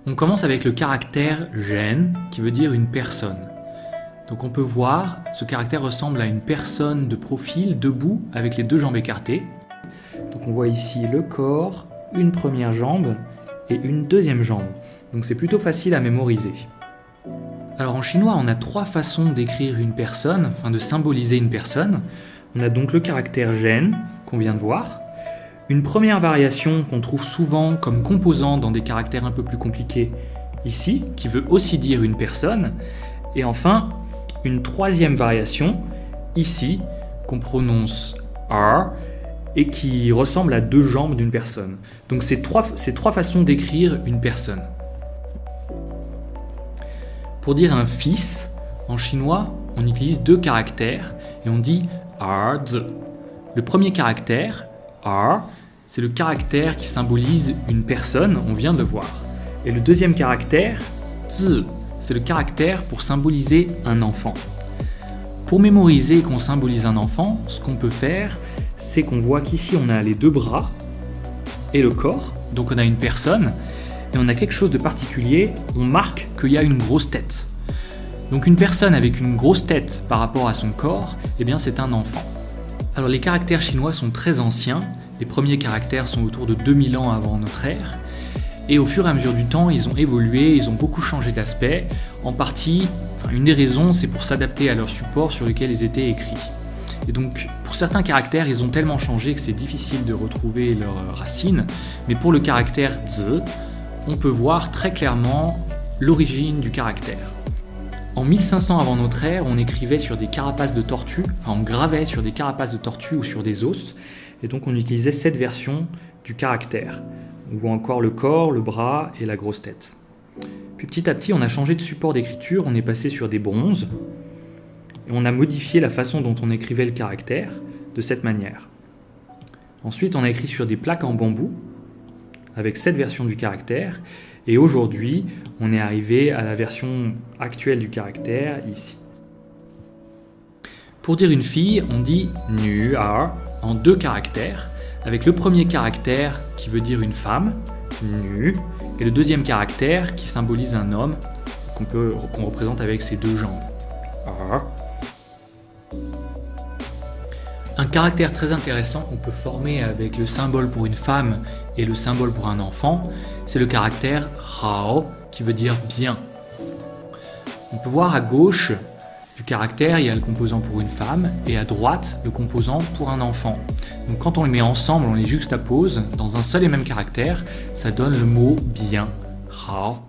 On commence avec le caractère Zhen, qui veut dire une personne. Donc on peut voir, ce caractère ressemble à une personne de profil, debout, avec les deux jambes écartées. Donc on voit ici le corps, une première jambe et une deuxième jambe. Donc c'est plutôt facile à mémoriser. Alors en chinois, on a trois façons d'écrire une personne, enfin de symboliser une personne. On a donc le caractère Zhen, qu'on vient de voir. Une première variation qu'on trouve souvent comme composant dans des caractères un peu plus compliqués, ici, qui veut aussi dire une personne. Et enfin, une troisième variation, ici, qu'on prononce R, et qui ressemble à deux jambes d'une personne. Donc c'est trois façons d'écrire une personne. Pour dire un fils, en chinois, on utilise deux caractères et on dit R-Z. Le premier caractère, R, c'est le caractère qui symbolise une personne, on vient de le voir. Et le deuxième caractère, Z, c'est le caractère pour symboliser un enfant. Pour mémoriser qu'on symbolise un enfant, ce qu'on peut faire, c'est qu'on voit qu'ici on a les deux bras et le corps, donc on a une personne, et on a quelque chose de particulier, on marque qu'il y a une grosse tête. Donc une personne avec une grosse tête par rapport à son corps, eh bien c'est un enfant. Alors les caractères chinois sont très anciens, les premiers caractères sont autour de 2000 ans avant notre ère, et au fur et à mesure du temps, ils ont évolué, ils ont beaucoup changé d'aspect. En partie, une des raisons, c'est pour s'adapter à leur support sur lequel ils étaient écrits. Et donc, pour certains caractères, ils ont tellement changé que c'est difficile de retrouver leurs racines, mais pour le caractère Z, on peut voir très clairement l'origine du caractère. En 1500 avant notre ère, on écrivait sur des carapaces de tortue, on gravait sur des carapaces de tortue ou sur des os, et donc on utilisait cette version du caractère. On voit encore le corps, le bras et la grosse tête. Puis petit à petit, on a changé de support d'écriture, on est passé sur des bronzes, et on a modifié la façon dont on écrivait le caractère de cette manière. Ensuite, on a écrit sur des plaques en bambou, avec cette version du caractère, et aujourd'hui, on est arrivé à la version actuelle du caractère, ici. Pour dire une fille, on dit nu er en deux caractères, avec le premier caractère qui veut dire une femme, nu, et le deuxième caractère qui symbolise un homme qu'on représente avec ses deux jambes. Er. Un caractère très intéressant qu'on peut former avec le symbole pour une femme et le symbole pour un enfant, c'est le caractère hao qui veut dire bien. On peut voir à gauche du caractère, il y a le composant pour une femme et à droite, le composant pour un enfant. Donc quand on les met ensemble, on les juxtapose dans un seul et même caractère, ça donne le mot bien, hao.